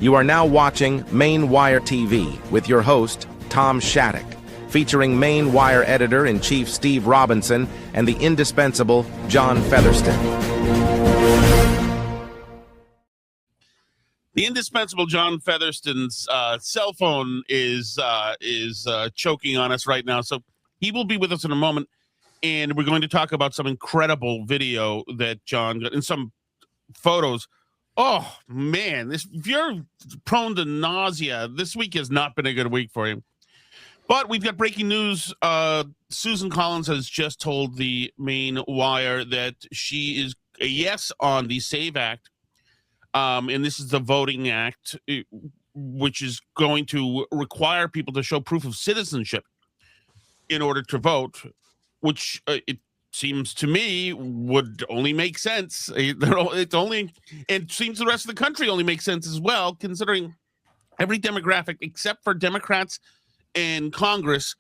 You are now watching Maine Wire TV with your host, Tom Shattuck, featuring Maine Wire Editor-in-Chief Steve Robinson and the indispensable John Featherston. The indispensable John Featherston's cell phone is choking on us right now, so he will be with us in a moment, and we're going to talk about some incredible video that John got and some photos. Oh man, if you're prone to nausea, this week has not been a good week for you. But we've got breaking news. Susan Collins has just told the Maine Wire that she is a yes on the SAVE Act. And this is the voting act, which is going to require people to show proof of citizenship in order to vote, which it seems to me would only make sense. It seems the rest of the country only makes sense as well, considering every demographic except for Democrats and Congress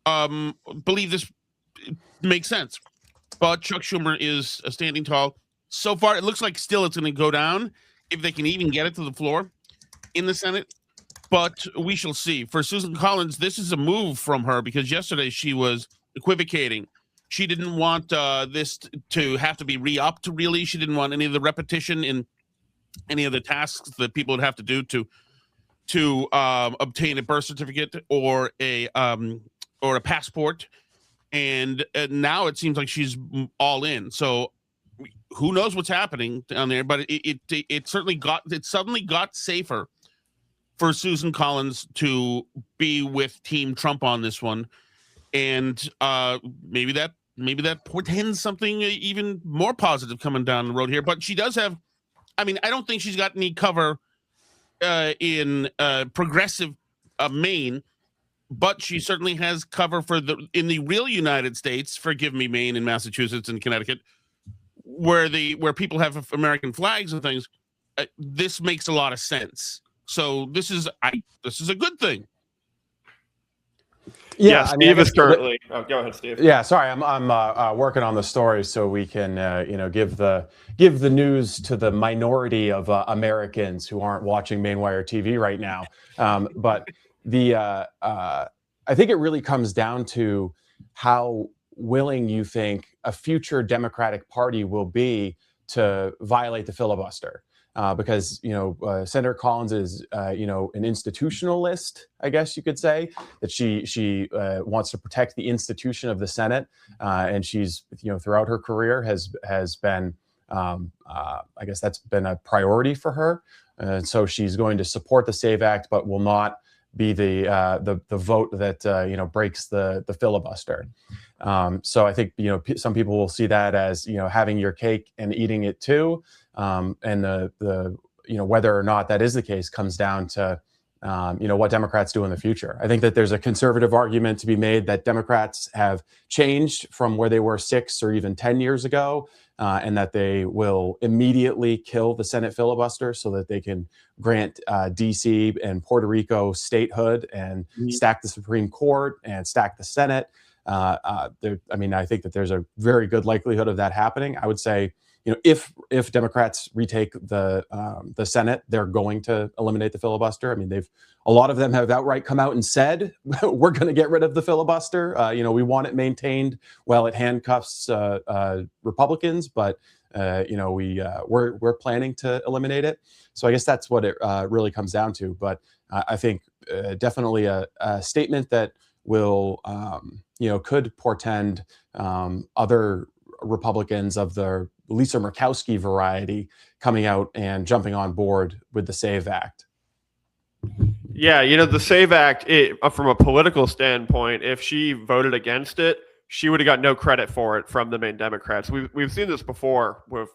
believe this makes sense. But Chuck Schumer is standing tall. So far, it looks like still it's going to go down, if they can even get it to the floor in the Senate. But we shall see. For Susan Collins, this is a move from her because yesterday she was equivocating. She didn't want this to have to be re-upped, really. She didn't want any of the repetition in any of the tasks that people would have to do to obtain a birth certificate or a passport. And now it seems like she's all in. So who knows what's happening down there, but it suddenly got safer for Susan Collins to be with Team Trump on this one, and maybe that portends something even more positive coming down the road here. But she does have, I don't think she's got any cover in progressive Maine, but she certainly has cover in the real United States. Forgive me, Maine and Massachusetts and Connecticut, where people have American flags and things. This makes a lot of sense. So this is a good thing. Yeah, Steve is currently. Go ahead, Steve. Yeah, sorry, I'm working on the story so we can give the news to the minority of Americans who aren't watching Maine Wire TV right now. But I think it really comes down to how willing you think a future Democratic Party will be to violate the filibuster. Because Senator Collins is an institutionalist, I guess you could say, that she wants to protect the institution of the Senate, and she's throughout her career has been I guess that's been a priority for her, and so she's going to support the SAVE Act, but will not be the vote that breaks the filibuster. So I think some people will see that as having your cake and eating it too. And the whether or not that is the case comes down to what Democrats do in the future. I think that there's a conservative argument to be made that Democrats have changed from where they were 6 or even 10 years ago, and that they will immediately kill the Senate filibuster so that they can grant DC and Puerto Rico statehood and stack the Supreme Court and stack the Senate. I think that there's a very good likelihood of that happening. I would say, if Democrats retake the Senate, they're going to eliminate the filibuster. A lot of them have outright come out and said, we're going to get rid of the filibuster. We want it maintained while it handcuffs Republicans, but we're planning to eliminate it. So I guess that's what it really comes down to. But I think definitely a statement that will could portend other Republicans of the Lisa Murkowski variety coming out and jumping on board with the SAVE Act. Yeah, the SAVE Act, from a political standpoint, if she voted against it, she would have got no credit for it from the Maine Democrats. We've seen this before with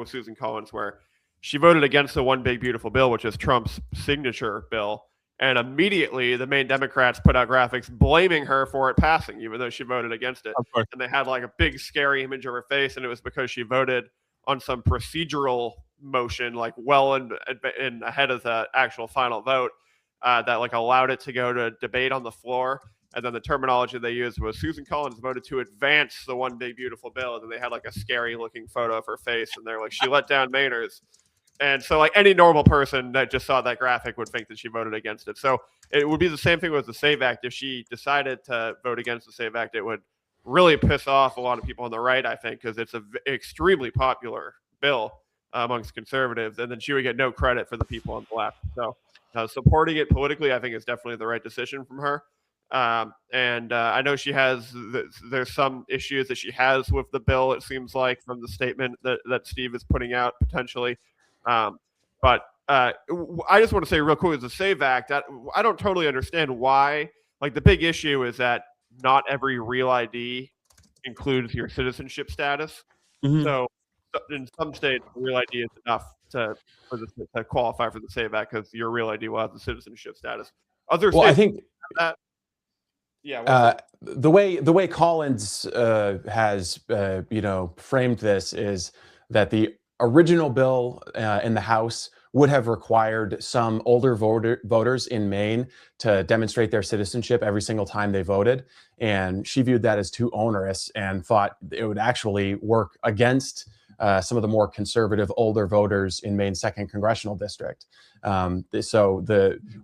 Susan Collins, where she voted against the One Big Beautiful Bill, which is Trump's signature bill. And immediately the Maine Democrats put out graphics blaming her for it passing, even though she voted against it. And they had like a big scary image of her face, and it was because she voted on some procedural motion, like well in ahead of the actual final vote, that like allowed it to go to debate on the floor. And then the terminology they used was Susan Collins voted to advance the One Big Beautiful Bill. And then they had like a scary looking photo of her face, and they're like, she let down Mainers. And so like any normal person that just saw that graphic would think that she voted against it. So it would be the same thing with the SAVE Act. If she decided to vote against the SAVE Act, it would really piss off a lot of people on the right, I think, because it's an extremely popular bill amongst conservatives, and then she would get no credit for the people on the left. So supporting it politically, I think, is definitely the right decision from her. I know she has, there's some issues that she has with the bill, it seems like, from the statement that Steve is putting out potentially. But I just want to say real quick, the SAVE Act, I don't totally understand why. Like, the big issue is that not every real ID includes your citizenship status. Mhm. So in some states, real ID is enough to qualify for the SAVE Act because your real ID will have the citizenship status. Other Well, states I think have that. Yeah. the way Collins has framed this is that the original bill in the House would have required some older voters in Maine to demonstrate their citizenship every single time they voted, and she viewed that as too onerous and thought it would actually work against some of the more conservative older voters in Maine's 2nd congressional district. So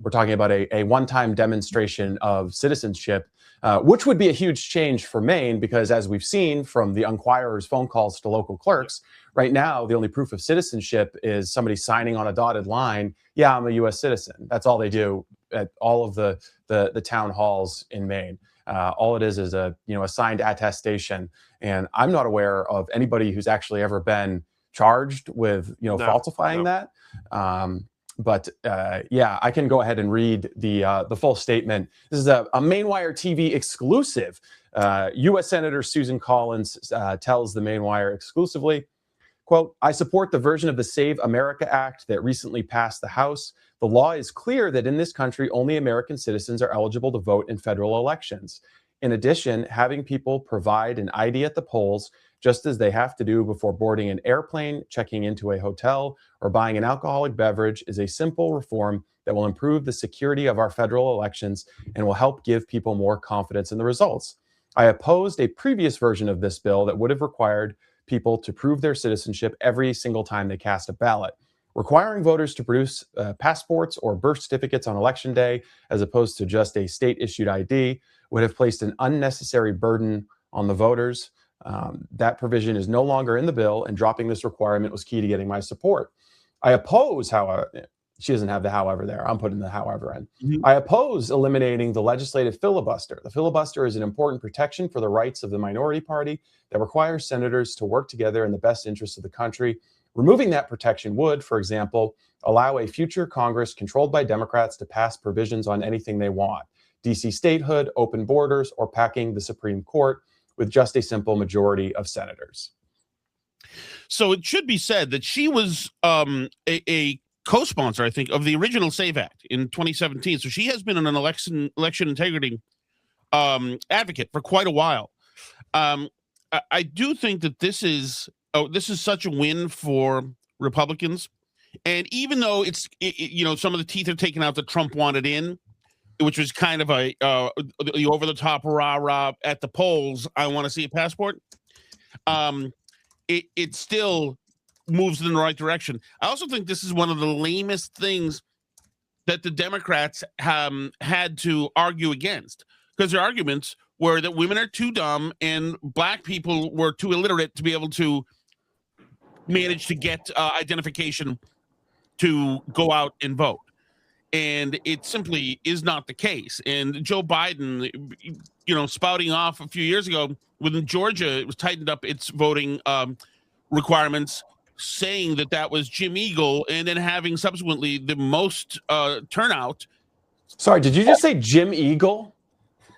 we're talking about a one-time demonstration of citizenship, which would be a huge change for Maine, because as we've seen from the Enquirer's phone calls to local clerks, right now the only proof of citizenship is somebody signing on a dotted line, yeah, I'm a U.S. citizen. That's all they do at all of the town halls in Maine. All it is a signed attestation, and I'm not aware of anybody who's actually ever been charged with falsifying that. But I can go ahead and read the full statement. This is a MaineWire TV exclusive. U.S. Senator Susan Collins tells the MaineWire exclusively, quote, I support the version of the Save America Act that recently passed the House. The law is clear that in this country, only American citizens are eligible to vote in federal elections. In addition, having people provide an ID at the polls, just as they have to do before boarding an airplane, checking into a hotel, or buying an alcoholic beverage, is a simple reform that will improve the security of our federal elections and will help give people more confidence in the results. I opposed a previous version of this bill that would have required people to prove their citizenship every single time they cast a ballot. Requiring voters to produce passports or birth certificates on election day, as opposed to just a state-issued ID, would have placed an unnecessary burden on the voters. That provision is no longer in the bill, and dropping this requirement was key to getting my support. I oppose, however, she doesn't have the however there. I'm putting the however in. Mm-hmm. I oppose eliminating the legislative filibuster. The filibuster is an important protection for the rights of the minority party that requires senators to work together in the best interest of the country. Removing that protection would, for example, allow a future Congress controlled by Democrats to pass provisions on anything they want. DC statehood, open borders, or packing the Supreme Court with just a simple majority of senators. So it should be said that she was a co-sponsor, I think, of the original SAVE Act in 2017. So she has been an election integrity advocate for quite a while. I do think that this is such a win for Republicans. And even though some of the teeth are taken out that Trump wanted in, which was kind of the over-the-top rah-rah at the polls, I want to see a passport, it still moves in the right direction. I also think this is one of the lamest things that the Democrats had to argue against, because their arguments were that women are too dumb and black people were too illiterate to be able to manage to get identification to go out and vote. And it simply is not the case. And Joe Biden, spouting off a few years ago when Georgia was tightened up its voting requirements, saying that was Jim Eagle, and then having subsequently the most turnout. Sorry, did you just say Jim Eagle?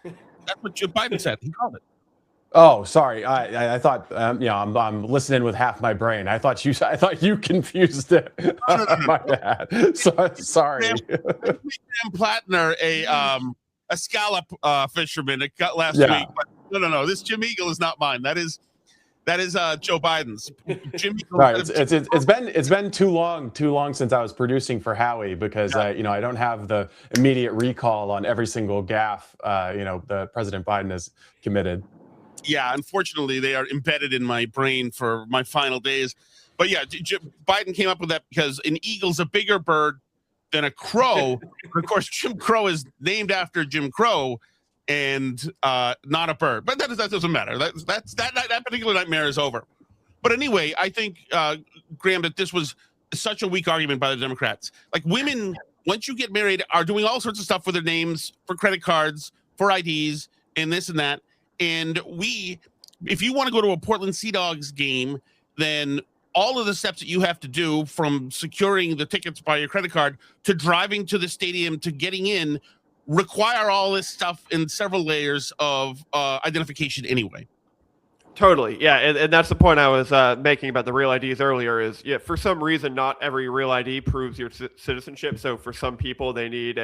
That's what Joe Biden said. He called it. Oh, sorry. I thought I'm listening with half my brain. I thought you confused it. No. My bad. Sorry. Sam Plattner, a scallop fisherman last week. But no. This Jim Eagle is not mine. That is Joe Biden's. Jim Eagle. Right. It's been too long since I was producing for Howie, because I don't have the immediate recall on every single gaffe the President Biden has committed. Yeah, unfortunately, they are embedded in my brain for my final days. But yeah, Biden came up with that because an eagle's a bigger bird than a crow. Of course, Jim Crow is named after Jim Crow, and not a bird. But that doesn't matter. That particular nightmare is over. But anyway, I think, Graham, that this was such a weak argument by the Democrats. Like, women, once you get married, are doing all sorts of stuff for their names, for credit cards, for IDs, and this and that. And if you want to go to a Portland Sea Dogs game, then all of the steps that you have to do, from securing the tickets by your credit card to driving to the stadium to getting in, require all this stuff in several layers of identification anyway. Totally. Yeah. And that's the point I was making about the real IDs earlier is, yeah, for some reason, not every real ID proves your citizenship. So for some people, they need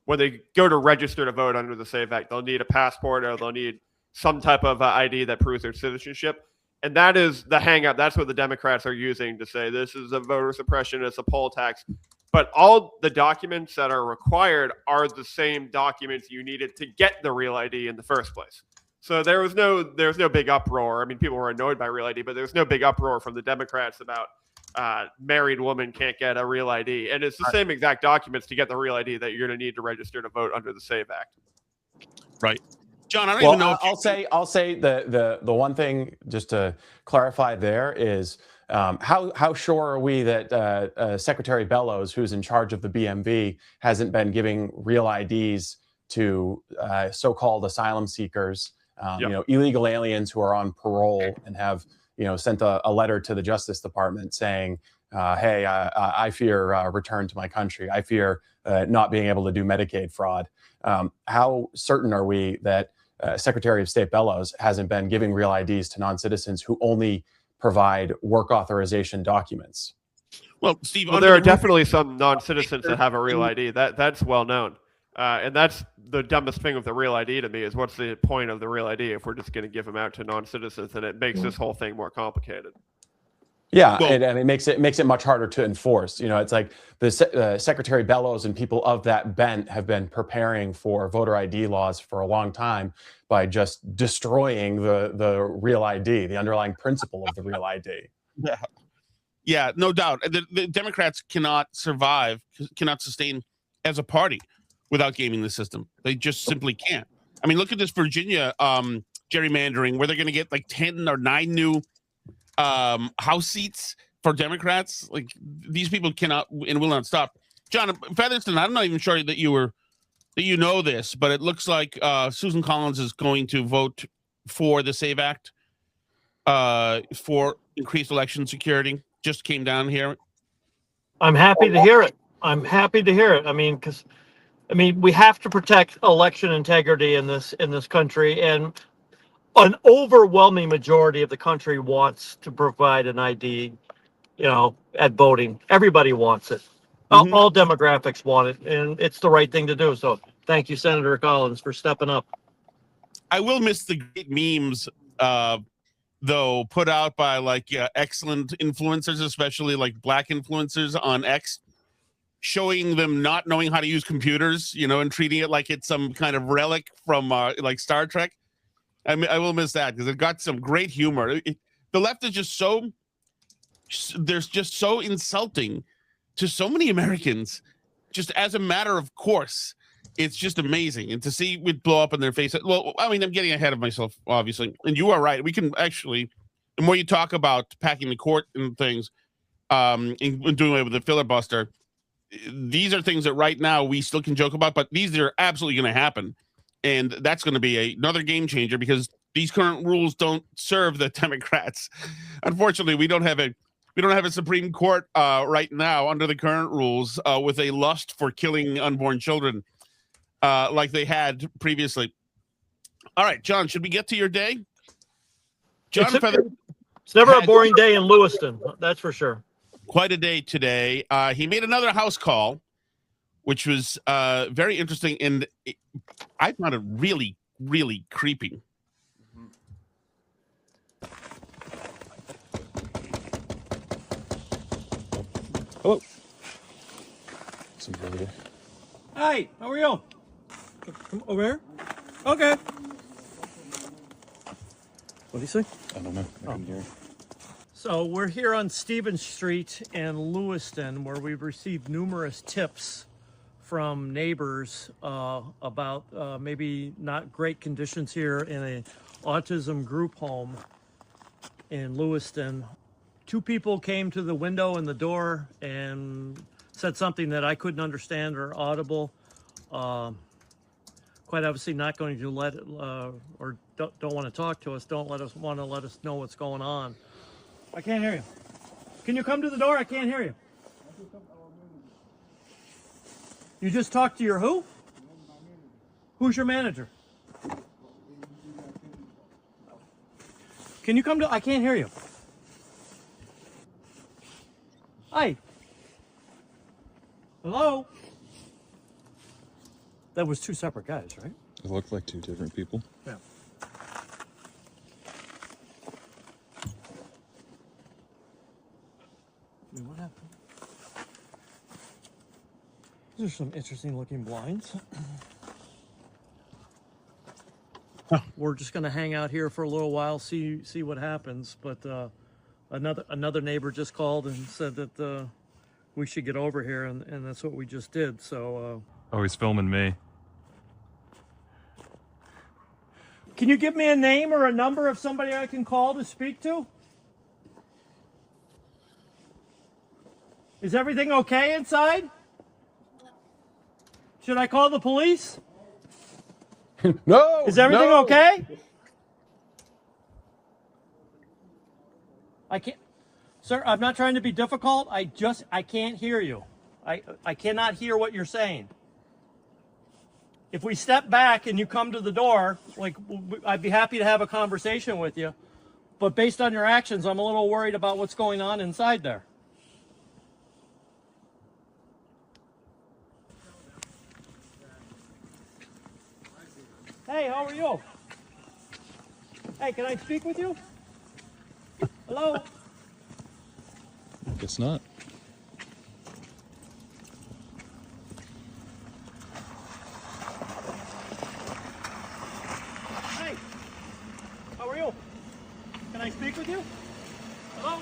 when they go to register to vote under the SAVE Act, they'll need a passport or they'll need some type of ID that proves their citizenship. And that is the hang up. That's what the Democrats are using to say this is a voter suppression, it's a poll tax. But all the documents that are required are the same documents you needed to get the real ID in the first place. So there was no big uproar. I mean, people were annoyed by real ID, but there's no big uproar from the Democrats about married woman can't get a real ID. And it's the same exact documents to get the real ID that you're going to need to register to vote under the SAVE Act. Right. John, I don't even know. I'll say the one thing just to clarify there is how sure are we that Secretary Bellows, who's in charge of the BMV, hasn't been giving real IDs to so-called asylum seekers, illegal aliens who are on parole and have sent a letter to the Justice Department saying, hey, I fear return to my country. I fear not being able to do Medicaid fraud. How certain are we that Secretary of State Bellows hasn't been giving real IDs to non-citizens who only provide work authorization documents? Well, Steve, there are definitely some non-citizens that have a real ID. That's well known. And that's the dumbest thing with the real ID to me is what's the point of the real ID if we're just going to give them out to non-citizens, and it makes this whole thing more complicated. Yeah, and it makes it much harder to enforce. It's like the Secretary Bellows and people of that bent have been preparing for voter ID laws for a long time by just destroying the real ID, the underlying principle of the real ID. Yeah, no doubt. The Democrats cannot sustain as a party without gaming the system. They just simply can't. I mean, look at this Virginia gerrymandering where they're going to get like 10 or 9 new House seats for Democrats. Like, these people cannot and will not stop. John Featherston, I'm not even sure that you know this, but it looks like Susan Collins is going to vote for the SAVE Act for increased election security. Just came down here. I'm happy to hear it. I mean, we have to protect election integrity in this country, and an overwhelming majority of the country wants to provide an ID, at voting. Everybody wants it. Mm-hmm. All demographics want it, and it's the right thing to do. So thank you, Senator Collins, for stepping up. I will miss the great memes, though, put out by excellent influencers, especially like black influencers on X, showing them not knowing how to use computers, and treating it like it's some kind of relic from like Star Trek. I mean, I will miss that because it got some great humor. The left is just so insulting to so many Americans, just as a matter of course. It's just amazing. And to see it blow up in their face. Well, I mean, I'm getting ahead of myself, obviously. And you are right. We can actually, the more you talk about packing the court and things, and doing away with the filibuster, these are things that right now we still can joke about, but these are absolutely going to happen. And that's going to be another game changer because these current rules don't serve the Democrats. Unfortunately, we don't have a Supreme Court right now under the current rules with a lust for killing unborn children like they had previously. All right, John, should we get to your day? John It's never a boring day in Lewiston, that's for sure. Quite a day today. He made another house call, which was very interesting, and I found it really, really creepy. Hello. Hi, how are you? Come over here. Okay. What did he say? I don't know. I couldn't hear. So we're here on Stevens Street in Lewiston, where we've received numerous tips from neighbors about maybe not great conditions here in a autism group home in Lewiston. Two people came to the window and the door and said something that I couldn't understand or audible. Quite obviously not going to let it, or don't want to talk to us, want to let us know what's going on. I can't hear you. Can you come to the door? I can't hear you. You just talked to your who? Who's your manager? Can you come to, I can't hear you. Hi. Hello? That was two separate guys, right? It looked like two different people. Yeah. I mean, what happened? These are some interesting looking blinds. We're just going to hang out here for a little while, see what happens. But another neighbor just called and said that we should get over here, and that's what we just did. So. Oh, he's filming me. Can you give me a name or a number of somebody I can call to speak to? Is everything okay inside? Should I call the police? No. Is everything no. okay? I can't, sir, I'm not trying to be difficult. I can't hear you. I cannot hear what you're saying. If we step back and you come to the door, like, I'd be happy to have a conversation with you. But based on your actions, I'm a little worried about what's going on inside there. Hey, how are you? Hey, can I speak with you? Hello? Guess not. Hey, how are you? Can I speak with you? Hello?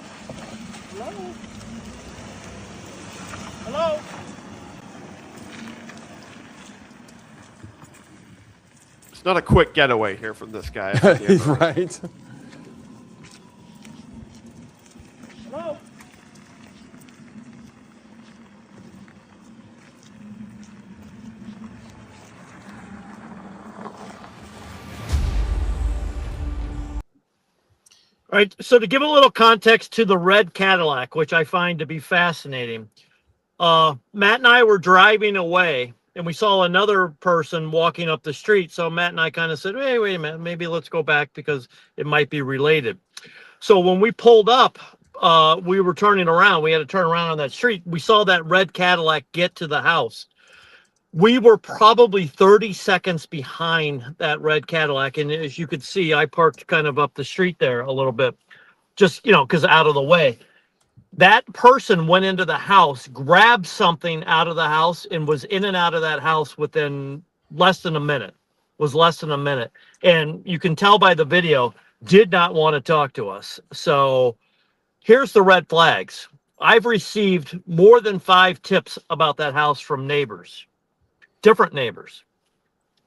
Hello? Hello? It's not a quick getaway here from this guy. Right. Hello? All right, so to give a little context to the red Cadillac, which I find to be fascinating, Matt and I were driving away, and we saw another person walking up the street. So Matt and I kind of said, hey, wait a minute, maybe let's go back because it might be related. So when we pulled up, we were turning around. We had to turn around on that street. We saw that red Cadillac get to the house. We were probably 30 seconds behind that red Cadillac. And as you could see, I parked kind of up the street there a little bit, just, because out of the way. That person went into the house, grabbed something out of the house, and was in and out of that house within less than a minute. And you can tell by the video, did not want to talk to us. So here's the red flags. I've received more than 5 tips about that house from neighbors, different neighbors,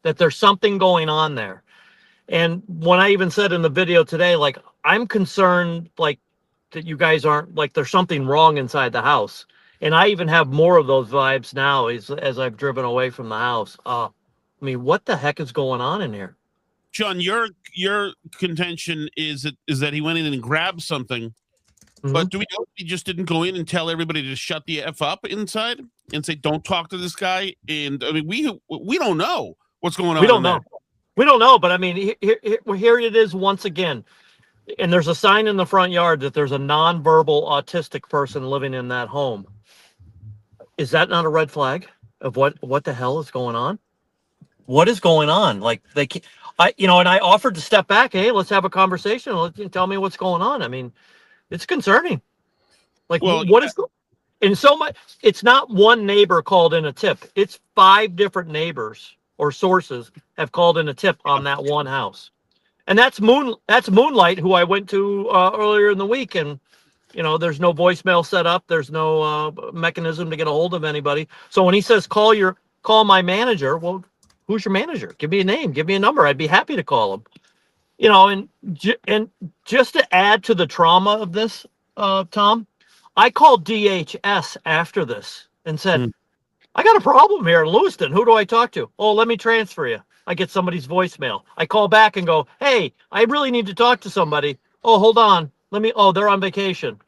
that there's something going on there. And when I even said in the video today, like, I'm concerned, like, that you guys aren't, like, there's something wrong inside the house. And I even have more of those vibes now as I've driven away from the house. I mean, what the heck is going on in here? John, your contention is that he went in and grabbed something, but do we know he just didn't go in and tell everybody to shut the F up inside and say, don't talk to this guy? And I mean, we don't know what's going on. We don't know. We don't know, but I mean, here it is once again. And there's a sign in the front yard that there's a nonverbal autistic person living in that home. Is that not a red flag of what the hell is going on? What is going on? Like, they can't, and I offered to step back. Hey, let's have a conversation. Tell me what's going on. I mean, it's concerning. Like, well, what is, and so much, it's not one neighbor called in a tip. It's 5 different neighbors or sources have called in a tip on that one house. And that's Moonlight, who I went to earlier in the week, and there's no voicemail set up. There's no mechanism to get a hold of anybody. So when he says call my manager, well, who's your manager? Give me a name, give me a number. I'd be happy to call him. And just to add to the trauma of this, Tom, I called DHS after this and said, I got a problem here in Lewiston. Who do I talk to? Oh, let me transfer you. I get somebody's voicemail. I call back and go, hey, I really need to talk to somebody. Oh, hold on. They're on vacation.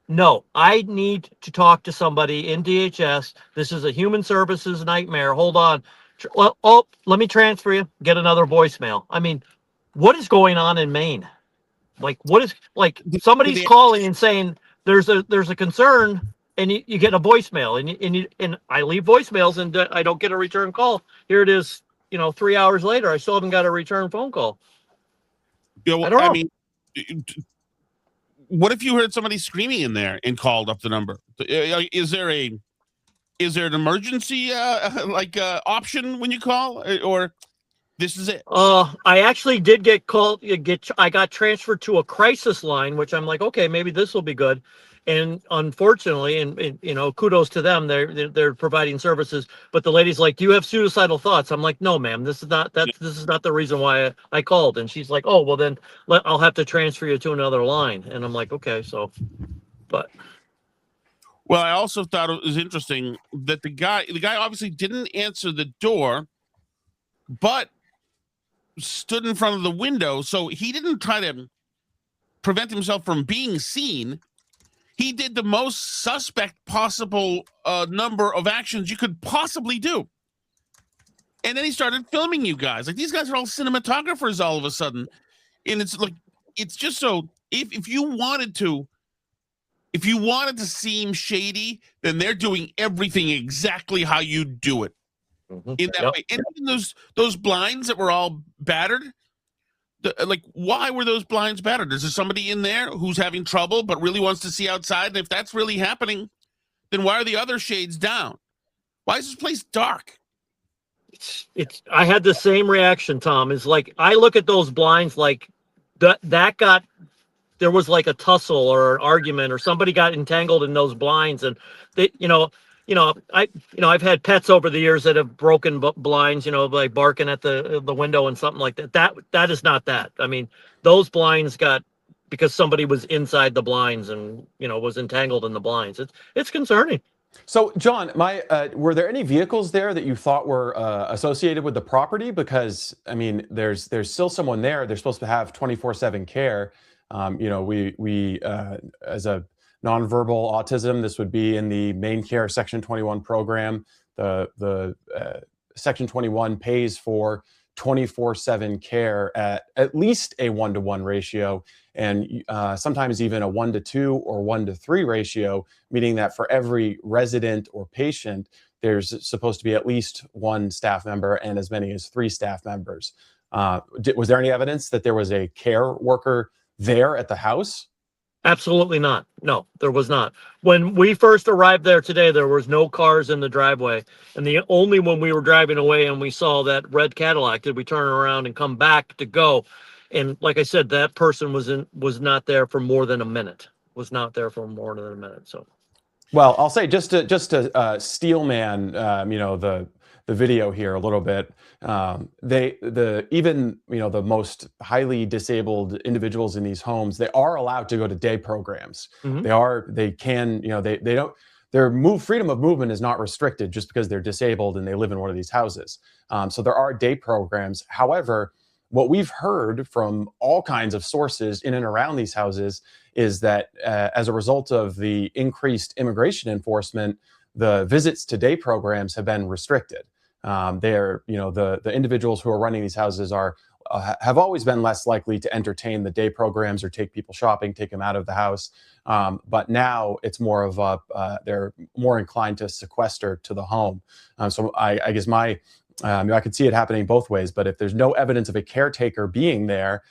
No, I need to talk to somebody in DHS. This is a human services nightmare. Hold on. Well, let me transfer you. Get another voicemail. I mean, what is going on in Maine? Somebody's calling and saying there's a concern, and you get a voicemail, and I leave voicemails and I don't get a return call. Here it is, 3 hours later, I still haven't got a return phone call. Yeah, well, I don't know. I mean, what if you heard somebody screaming in there and called up the number? Is there an emergency option when you call, or this is it? I actually did get called. I got transferred to a crisis line, which I'm like, okay, maybe this will be good. And unfortunately, and kudos to them, they're providing services. But the lady's like, "Do you have suicidal thoughts?" I'm like, "No, ma'am. This is not that. This is not the reason why I called." And she's like, "Oh, well then, I'll have to transfer you to another line." And I'm like, "Okay." So, but. Well, I also thought it was interesting that the guy obviously didn't answer the door, but stood in front of the window, so he didn't try to prevent himself from being seen. He did the most suspect possible number of actions you could possibly do. And then he started filming you guys. Like, these guys are all cinematographers all of a sudden. And it's like, it's just so, if you wanted to seem shady, then they're doing everything exactly how you do it. In that way. And even those blinds that were all battered, why were those blinds battered? Is there somebody in there who's having trouble but really wants to see outside? And if that's really happening, then why are the other shades down? Why is this place dark? I had the same reaction, Tom. Is like, I look at those blinds like there was like a tussle or an argument, or somebody got entangled in those blinds, and they, I've had pets over the years that have broken blinds, like barking at the window and something like that. That is not that. I mean, those blinds got, because somebody was inside the blinds and, was entangled in the blinds. It's concerning. So, John, were there any vehicles there that you thought were associated with the property? Because, I mean, there's still someone there. They're supposed to have 24/7 care. We as a nonverbal autism, this would be in the Maine Care Section 21 program. The Section 21 pays for 24/7 care at least a 1-to-1 ratio, and sometimes even a 1-to-2 or 1-to-3 ratio, meaning that for every resident or patient, there's supposed to be at least one staff member and as many as 3 staff members. Was there any evidence that there was a care worker there at the house? Absolutely not. No, there was not. When we first arrived there today, there was no cars in the driveway. And only when we were driving away and we saw that red Cadillac did we turn around and come back to go. And like I said, that person was not there for more than a minute. Was not there for more than a minute. So, well, I'll say just to steel man, the video here a little bit. Even the most highly disabled individuals in these homes, they are allowed to go to day programs. Mm-hmm. They can, they don't. Their freedom of movement is not restricted just because they're disabled and they live in one of these houses. So there are day programs. However, what we've heard from all kinds of sources in and around these houses is that as a result of the increased immigration enforcement, the visits to day programs have been restricted. The individuals who are running these houses have always been less likely to entertain the day programs or take people shopping, take them out of the house. But now it's more of they're more inclined to sequester to the home. So I guess I could see it happening both ways. But if there's no evidence of a caretaker being there,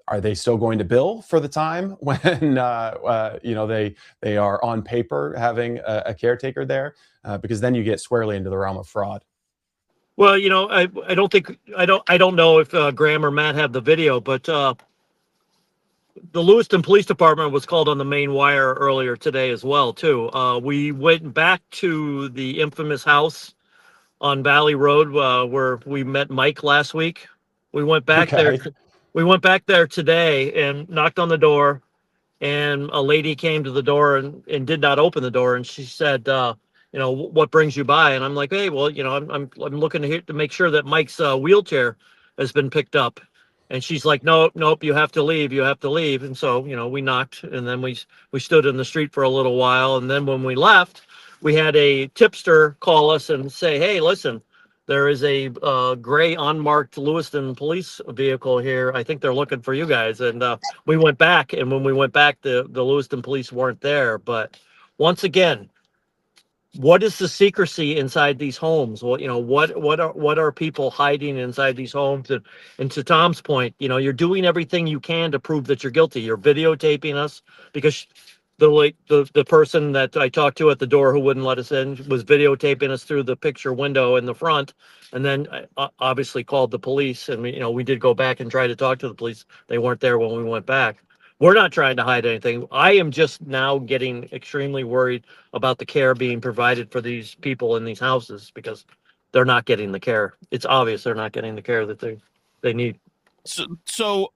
are they still going to bill for the time when they are on paper having a caretaker there? Because then you get squarely into the realm of fraud. Well, I don't know if Graham or Matt have the video, but the Lewiston Police Department was called on the Maine wire earlier today as well, too. We went back to the infamous house on Valley Road where we met Mike last week. We went back there. Okay. We went back there today and knocked on the door, and a lady came to the door and did not open the door, and she said, what brings you by? And I'm like, hey, well, I'm looking to make sure that Mike's wheelchair has been picked up. And she's like, nope, you have to leave. You have to leave. And so, we knocked, and then we stood in the street for a little while. And then when we left, we had a tipster call us and say, hey, listen, there is a gray unmarked Lewiston police vehicle here. I think they're looking for you guys. And we went back, and when we went back, the Lewiston police weren't there. But once again, what is the secrecy inside these homes? Well, what are people hiding inside these homes? And to Tom's point, you're doing everything you can to prove that you're guilty. You're videotaping us because the person that I talked to at the door who wouldn't let us in was videotaping us through the picture window in the front, and then obviously called the police. And we did go back and try to talk to the police. They weren't there when we went back. We're not trying to hide anything. I am just now getting extremely worried about the care being provided for these people in these houses because they're not getting the care. It's obvious they're not getting the care that they need. So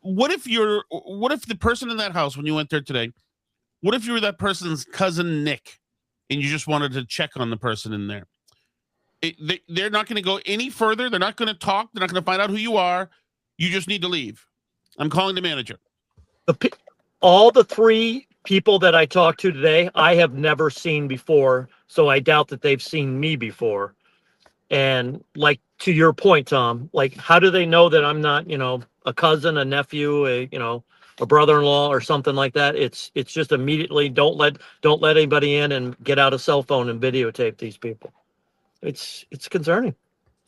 what if the person in that house when you went there today, what if you were that person's cousin Nick and you just wanted to check on the person in there? They're not going to go any further. They're not going to talk. They're not going to find out who you are. You just need to leave. I'm calling the manager. All the three people that I talked to today, I have never seen before, so I doubt that they've seen me before. And like to your point, Tom, like how do they know that I'm not, a cousin, a nephew, a brother-in-law or something like that? It's just immediately don't let anybody in and get out a cell phone and videotape these people. It's concerning.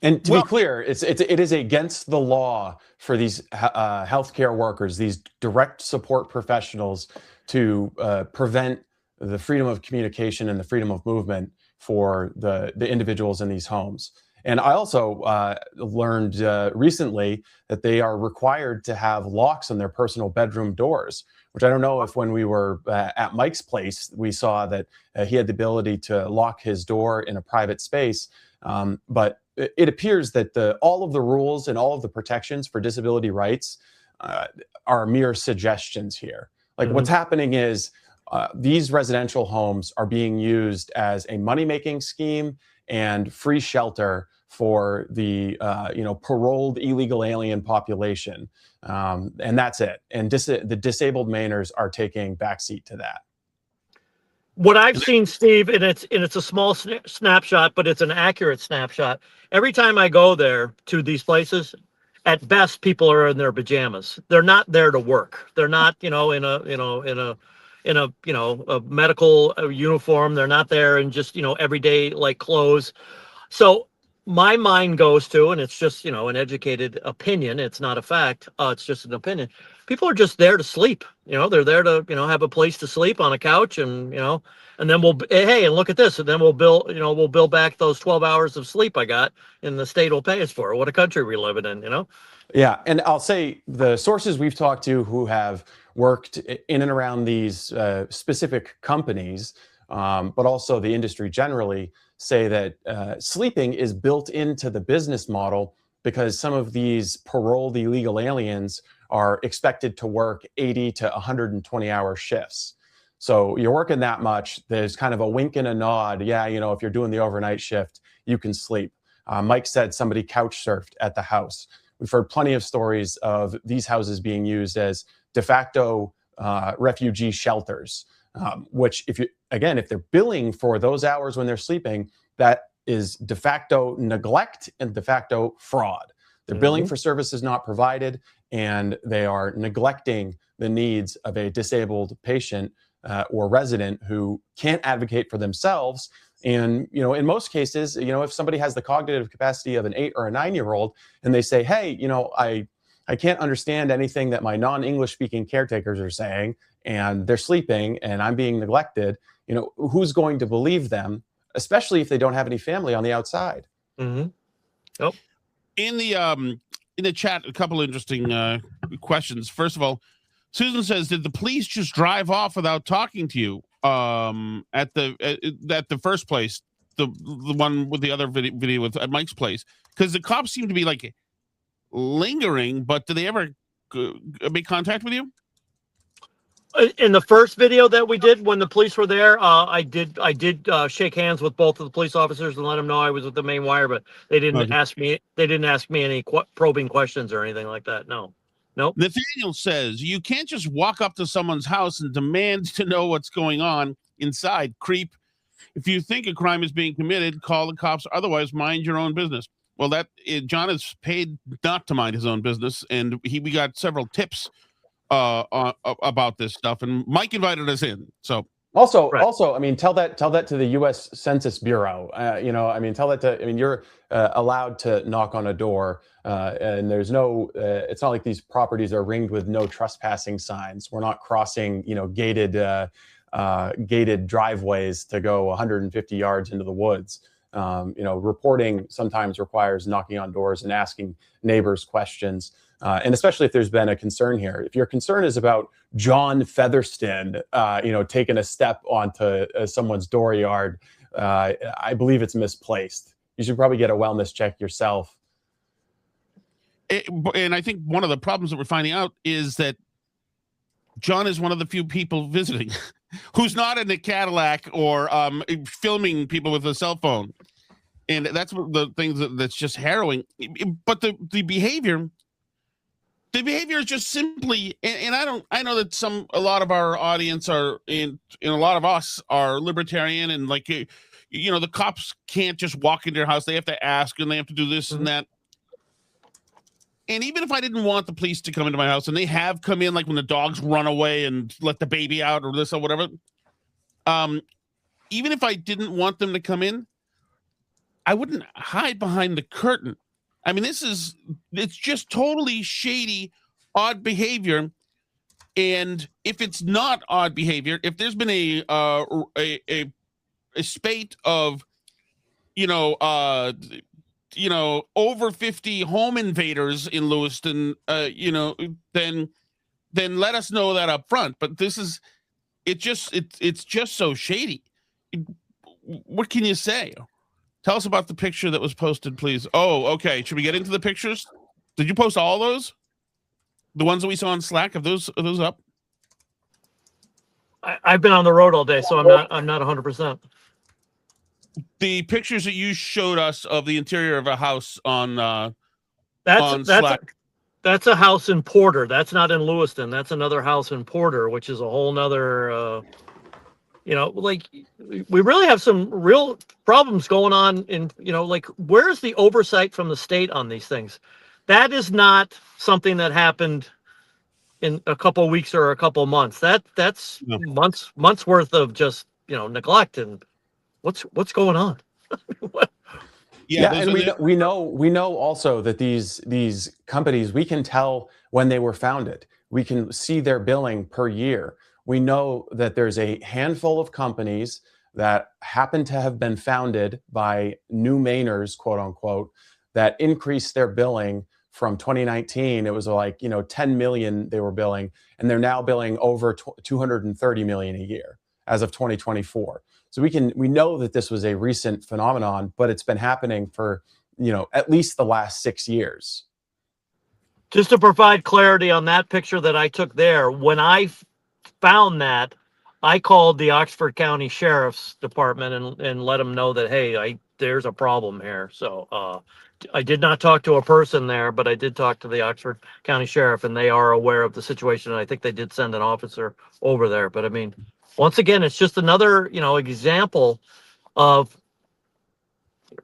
And to be clear, it is against the law for these healthcare workers, these direct support professionals, to prevent the freedom of communication and the freedom of movement for the individuals in these homes. And I also learned recently that they are required to have locks on their personal bedroom doors, which I don't know if when we were at Mike's place, we saw that he had the ability to lock his door in a private space. But it appears that all of the rules and all of the protections for disability rights are mere suggestions here. Like what's happening is these residential homes are being used as a money-making scheme and free shelter for the paroled illegal alien population, and that's it. And the disabled Mainers are taking backseat to that. What I've seen, Steve, and it's a small snapshot, but it's an accurate snapshot. Every time I go there to these places, at best, people are in their pajamas. They're not there to work. They're not, in a medical uniform. They're not there in just, everyday like clothes. So my mind goes to, and it's just, an educated opinion. It's not a fact. It's just an opinion. People are just there to sleep. They're there to, have a place to sleep on a couch, and, and then and look at this. And then we'll bill back those 12 hours of sleep I got, and the state will pay us for it. What a country we live in, Yeah. And I'll say the sources we've talked to who have worked in and around these specific companies, but also the industry generally, say that sleeping is built into the business model because some of these paroled illegal aliens are expected to work 80 to 120-hour shifts. So you're working that much, there's kind of a wink and a nod. Yeah, if you're doing the overnight shift, you can sleep. Mike said somebody couch surfed at the house. We've heard plenty of stories of these houses being used as de facto refugee shelters, which if they're billing for those hours when they're sleeping, that is de facto neglect and de facto fraud. They're billing for services not provided, and they are neglecting the needs of a disabled patient or resident who can't advocate for themselves. And, in most cases, if somebody has the cognitive capacity of an 8 or a 9-year-old and they say, hey, I can't understand anything that my non-English speaking caretakers are saying, and they're sleeping and I'm being neglected, who's going to believe them, especially if they don't have any family on the outside? In the chat, a couple interesting questions. First of all, Susan says, did the police just drive off without talking to you at the first place, the one with the other video with at Mike's place? Because the cops seem to be like lingering, but do they ever make contact with you? In the first video that we did when the police were there, I did shake hands with both of the police officers and let them know I was with the Maine Wire, but they didn't ask me. They didn't ask me any probing questions or anything like that. No, nope. Nathaniel says you can't just walk up to someone's house and demand to know what's going on inside. Creep. If you think a crime is being committed, call the cops. Otherwise, mind your own business. Well, John is paid not to mind his own business, and we got several tips about this stuff, and Mike invited us in. So also, I mean, tell that to the U.S. Census Bureau. Tell that to. You're allowed to knock on a door, and there's no. It's not like these properties are ringed with no trespassing signs. We're not crossing, gated driveways to go 150 yards into the woods. Reporting sometimes requires knocking on doors and asking neighbors questions. And especially if there's been a concern here. If your concern is about John Featherston, taking a step onto someone's dooryard, I believe it's misplaced. You should probably get a wellness check yourself. And I think one of the problems that we're finding out is that John is one of the few people visiting who's not in a Cadillac or filming people with a cell phone. And that's one of the things that's just harrowing. But the behavior is just simply, and I know that a lot of our audience are and a lot of us are libertarian, and the cops can't just walk into your house. They have to ask, and they have to do this and that. And even if I didn't want the police to come into my house, and they have come in, like when the dogs run away and let the baby out or this or whatever, even if I didn't want them to come in, I wouldn't hide behind the curtain. I mean, it's just totally shady, odd behavior. And if it's not odd behavior, if there's been a spate of, over 50 home invaders in Lewiston, then let us know that up front. But it's just so shady. What can you say? Tell us about the picture that was posted, please. Oh, okay. Should we get into the pictures? Did you post all those? The ones that we saw on Slack, are those up? I've been on the road all day, so I'm not 100%. The pictures that you showed us of the interior of a house on Slack. That's a house in Porter. That's not in Lewiston. That's another house in Porter, which is a whole nother. We really have some real problems going on in, where's the oversight from the state on these things? That is not something that happened in a couple of weeks or a couple of months. That's months worth of just, neglect. And what's going on? Yeah, and we know also that these companies, we can tell when they were founded. We can see their billing per year. We know that there's a handful of companies that happen to have been founded by new Mainers, quote unquote, that increased their billing from 2019. It was 10 million they were billing, and they're now billing over 230 million a year as of 2024. So we know that this was a recent phenomenon, but it's been happening for, at least the last 6 years. Just to provide clarity on that picture that I took there, when I found that, I called the Oxford County Sheriff's Department and let them know that, hey, there's a problem here. So I did not talk to a person there, but I did talk to the Oxford County Sheriff, and they are aware of the situation. And I think they did send an officer over there. But I mean, once again, it's just another, example of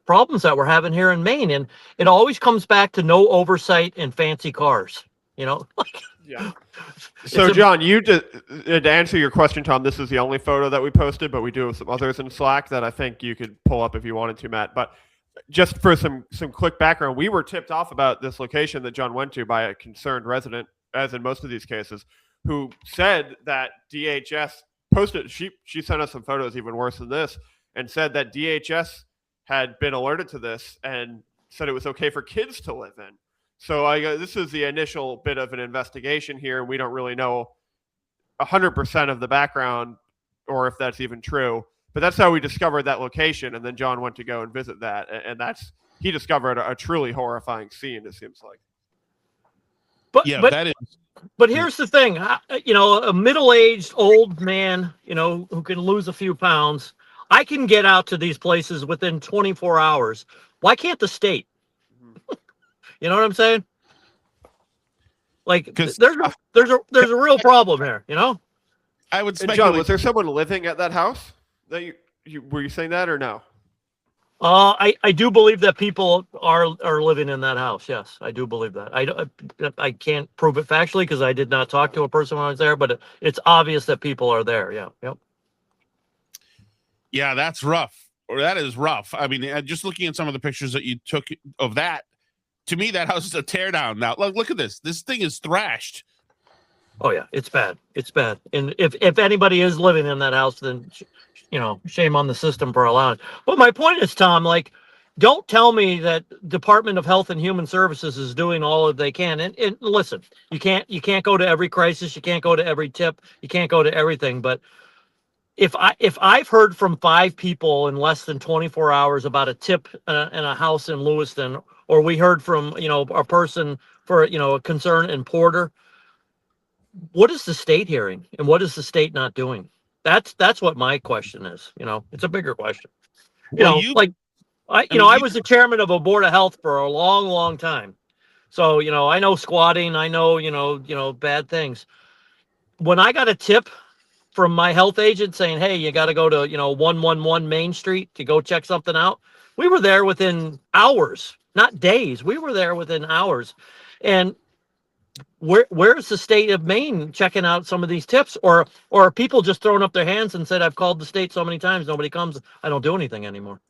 problems that we're having here in Maine. And it always comes back to no oversight in fancy cars, Yeah. So, John, to answer your question, Tom, this is the only photo that we posted, but we do have some others in Slack that I think you could pull up if you wanted to, Matt. But just for some quick background, we were tipped off about this location that John went to by a concerned resident, as in most of these cases, who said that DHS posted, she sent us some photos even worse than this, and said that DHS had been alerted to this and said it was okay for kids to live in. So this is the initial bit of an investigation here. We don't really know 100% of the background, or if that's even true. But that's how we discovered that location, and then John went to go and visit that, and he discovered a truly horrifying scene. It seems like. That is. But here's the thing, a middle-aged old man, who can lose a few pounds, I can get out to these places within 24 hours. Why can't the state? You know what I'm saying? Like, there's a real problem here, I would speculate. John, was there someone living at that house? That were you saying that or no? I do believe that people are living in that house. Yes, I do believe that. I can't prove it factually because I did not talk to a person when I was there, but it's obvious that people are there. Yeah. Yep. Yeah, that's rough. Or that is rough. I mean, just looking at some of the pictures that you took of that, to me, that house is a teardown now. Look at this. This thing is thrashed. Oh yeah, it's bad. It's bad. And if anybody is living in that house, then shame on the system for allowing it. But my point is, Tom, like, don't tell me that Department of Health and Human Services is doing all that they can. And listen, you can't go to every crisis, you can't go to every tip, you can't go to everything. But if I've heard from 5 people in less than 24 hours about a tip in a house in Lewiston, or we heard from a person for a concern in Porter, what is the state hearing and what is the state not doing? That's what my question is. It's a bigger question. I was the chairman of a board of health for a long, long time. So, I know squatting, I know, bad things. When I got a tip from my health agent saying, hey, you got to go to, 111 Main Street to go check something out, we were there within hours, not days. We were there within hours. And where's the state of Maine checking out some of these tips, or are people just throwing up their hands and said, I've called the state so many times, nobody comes, I don't do anything anymore?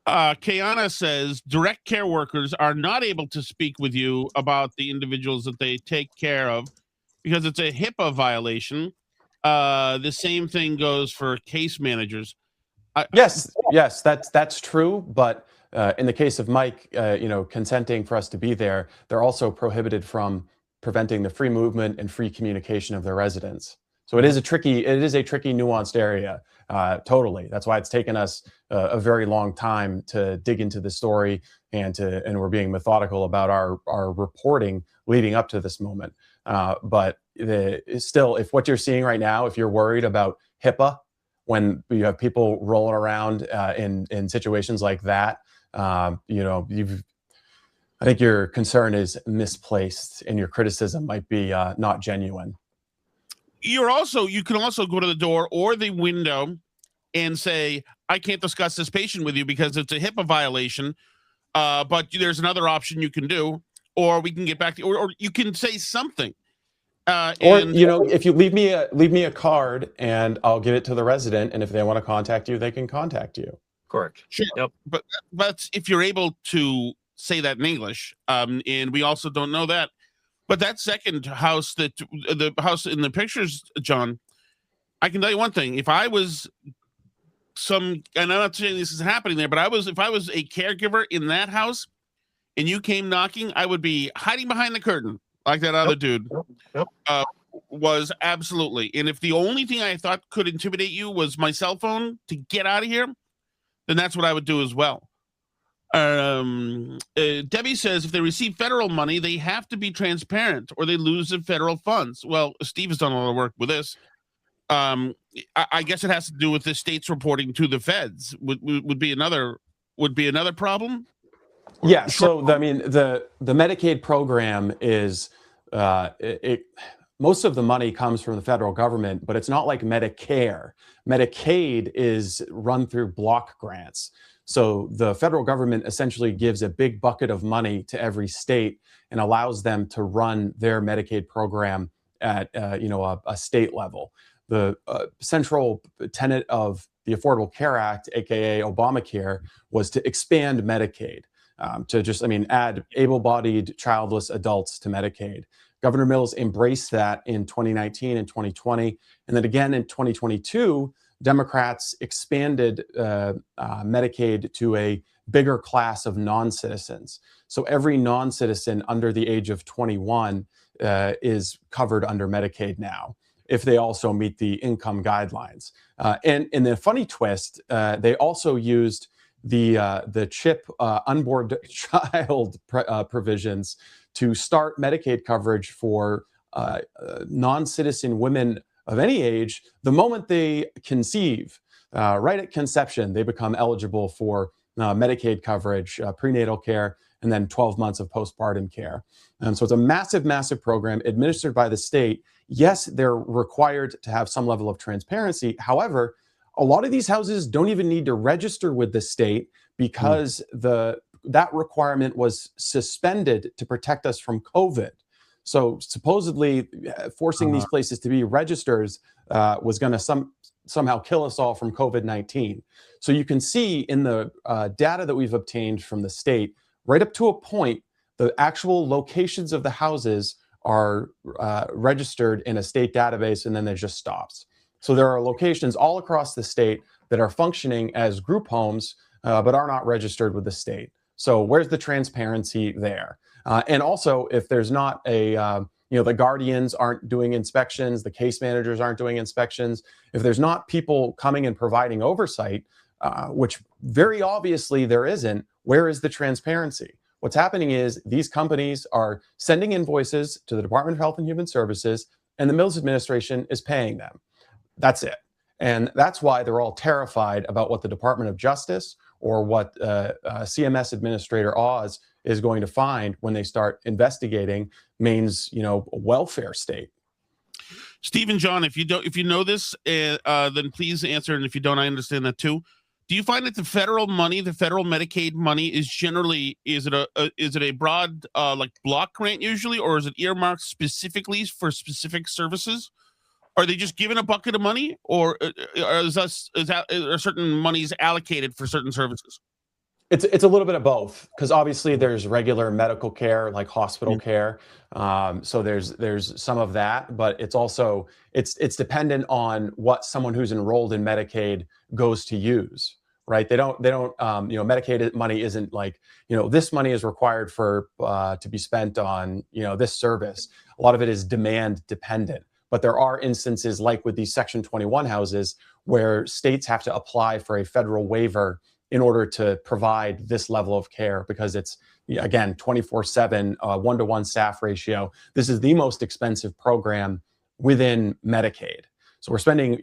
Kayana says direct care workers are not able to speak with you about the individuals that they take care of because it's a HIPAA violation. The same thing goes for case managers. Yes, that's true. But in the case of Mike, consenting for us to be there, they're also prohibited from preventing the free movement and free communication of their residents. So it is a tricky, nuanced area. Totally. That's why it's taken us a very long time to dig into the story, and we're being methodical about our reporting leading up to this moment. But still, if what you're seeing right now, if you're worried about HIPAA, when you have people rolling around in situations like that, I think your concern is misplaced and your criticism might be not genuine. You can also go to the door or the window and say, I can't discuss this patient with you because it's a HIPAA violation, but there's another option you can do, or we can get back to you, or you can say something. If you leave me a card and I'll give it to the resident, and if they want to contact you, they can contact you. Correct. Sure. Yep. But if you're able to say that in English, and we also don't know that. But that second house, the house in the pictures, John, I can tell you one thing. If I was and I'm not saying this is happening there, but if I was a caregiver in that house and you came knocking, I would be hiding behind the curtain like that other dude was. Absolutely. And if the only thing I thought could intimidate you was my cell phone to get out of here, then that's what I would do as well. Debbie says if they receive federal money, they have to be transparent or they lose the federal funds. Well, Steve has done a lot of work with this. I guess it has to do with the states reporting to the feds. Would be another problem. Yeah. So the Medicaid program is most of the money comes from the federal government, but it's not like Medicare. Medicaid is run through block grants. So the federal government essentially gives a big bucket of money to every state and allows them to run their Medicaid program at a state level. The central tenet of the Affordable Care Act, aka Obamacare, was to expand Medicaid, to add able-bodied childless adults to Medicaid. Governor Mills embraced that in 2019 and 2020, and then again in 2022. Democrats expanded Medicaid to a bigger class of non-citizens. So every non-citizen under the age of 21 is covered under Medicaid now, if they also meet the income guidelines. And in the funny twist, they also used the CHIP onboard child provisions to start Medicaid coverage for non-citizen women of any age the moment they conceive. Right at conception, they become eligible for Medicaid coverage, prenatal care, and then 12 months of postpartum care. So it's a massive, massive program administered by the state. Yes, they're required to have some level of transparency. However, a lot of these houses don't even need to register with the state because that requirement was suspended to protect us from COVID. So supposedly forcing these places to be registered was going to somehow kill us all from COVID-19. So you can see in the data that we've obtained from the state, right up to a point, the actual locations of the houses are registered in a state database, and then it just stops. So there are locations all across the state that are functioning as group homes, but are not registered with the state. So where's the transparency there? And also, if there's not the guardians aren't doing inspections, the case managers aren't doing inspections, if there's not people coming and providing oversight, which very obviously there isn't, where is the transparency? What's happening is these companies are sending invoices to the Department of Health and Human Services, and the Mills administration is paying them. That's it. And that's why they're all terrified about what the Department of Justice or what CMS Administrator Oz is going to find when they start investigating Maine's, welfare state. Steve and John, if you know this, then please answer. And if you don't, I understand that too. Do you find that the federal money, the federal Medicaid money, is generally is it a broad like block grant usually, or is it earmarked specifically for specific services? Are they just given a bucket of money, or are certain monies allocated for certain services? It's a little bit of both, because obviously there's regular medical care, like hospital care. So there's some of that, but it's also it's dependent on what someone who's enrolled in Medicaid goes to use, right? They don't Medicaid money isn't like, this money is required for to be spent on this service. A lot of it is demand dependent. But there are instances, like with these Section 21 houses, where states have to apply for a federal waiver in order to provide this level of care, because it's, again, 24/7, 1-to-1 staff ratio. This is the most expensive program within Medicaid. So we're spending,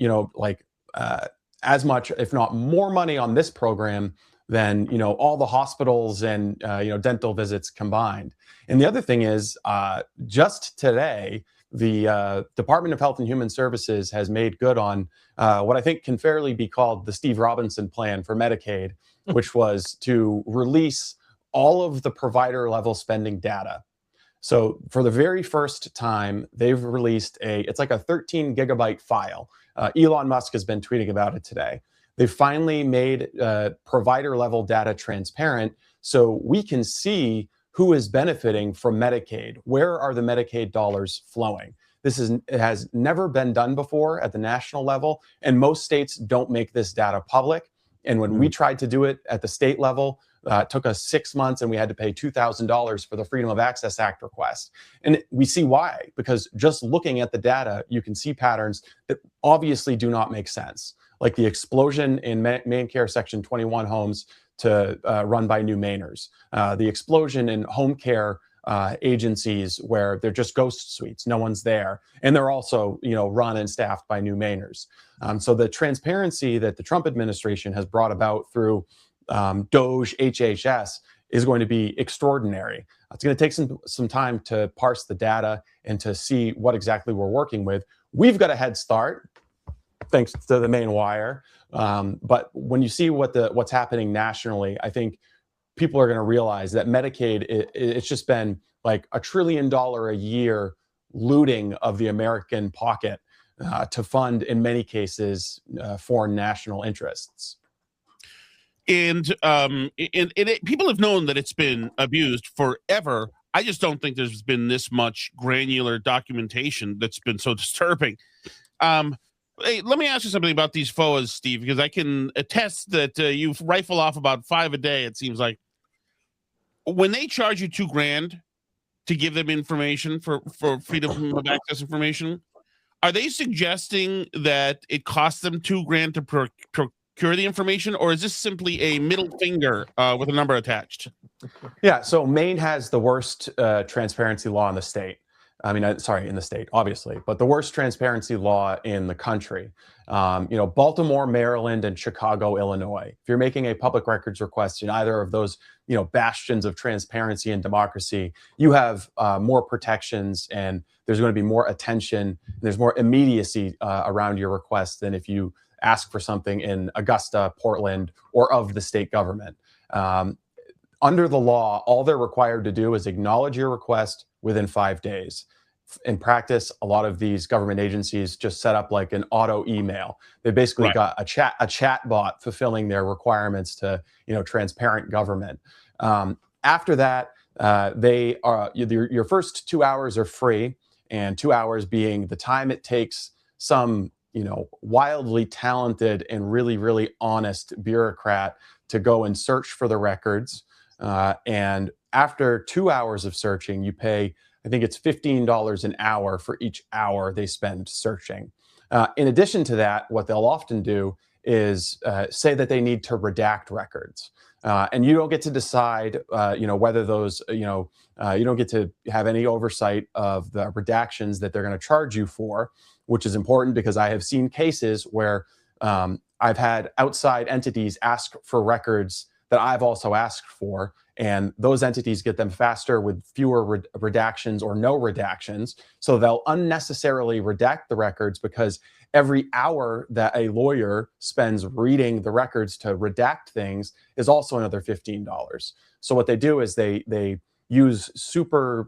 as much, if not more money on this program than, all the hospitals and, dental visits combined. And the other thing is, just today, the Department of Health and Human Services has made good on what I think can fairly be called the Steve Robinson plan for Medicaid, which was to release all of the provider level spending data. So for the very first time, they've released it's like a 13 gigabyte file. Elon Musk has been tweeting about it today. They finally made provider level data transparent, so we can see who is benefiting from Medicaid. Where are the Medicaid dollars flowing? It has never been done before at the national level, and most states don't make this data public. And when we tried to do it at the state level, it took us 6 months, and we had to pay $2,000 for the Freedom of Access Act request. And we see why, because just looking at the data, you can see patterns that obviously do not make sense, like the explosion in Maine Care Section 21 homes to run by new Mainers, the explosion in home care agencies where they're just ghost suites, no one's there, and they're also run and staffed by new Mainers. So the transparency that the Trump administration has brought about through Doge HHS is going to be extraordinary. It's going to take some time to parse the data and to see what exactly we're working with. We've got a head start, thanks to the Maine Wire. But when you see what's happening nationally, I think people are going to realize that Medicaid, it's just been like $1 trillion a year looting of the American pocket to fund, in many cases, foreign national interests. And people have known that it's been abused forever. I just don't think there's been this much granular documentation that's been so disturbing. Hey, let me ask you something about these FOAs, Steve, because I can attest that you rifle off about 5 a day, it seems like. When they charge you $2,000 to give them information for freedom of access information. Are they suggesting that it costs them $2,000 to procure the information, or is this simply a middle finger with a number attached? Yeah, so Maine has the worst transparency law in the state. I mean, sorry, in the state, obviously, but the worst transparency law in the country. Baltimore, Maryland, and Chicago, Illinois. If you're making a public records request in either of those, bastions of transparency and democracy, you have more protections, and there's going to be more attention. There's more immediacy around your request than if you ask for something in Augusta, Portland, or of the state government. Under the law, all they're required to do is acknowledge your request within 5 days. In practice, a lot of these government agencies just set up like an auto email. They basically got a chat bot fulfilling their requirements to, transparent government. After that, they are your first 2 hours are free, and 2 hours being the time it takes some, wildly talented and really, really honest bureaucrat to go and search for the records. And after 2 hours of searching, you pay, I think it's $15 an hour for each hour they spend searching. In addition to that, what they'll often do is say that they need to redact records. And you don't get to decide, whether those, you don't get to have any oversight of the redactions that they're going to charge you for, which is important because I have seen cases where I've had outside entities ask for records that I've also asked for, and those entities get them faster with fewer redactions or no redactions. So they'll unnecessarily redact the records because every hour that a lawyer spends reading the records to redact things is also another $15. So what they do is they use super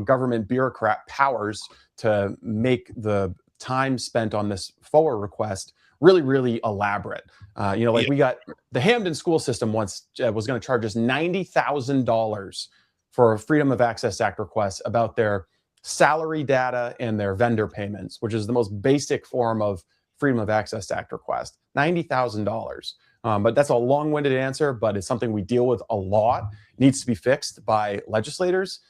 government bureaucrat powers to make the time spent on this FOIA request really, really elaborate. We got the Hamden school system once was going to charge us $90,000 for a Freedom of Access Act request about their salary data and their vendor payments, which is the most basic form of Freedom of Access Act request. $90,000. But that's a long-winded answer, but it's something we deal with a lot. It needs to be fixed by legislators.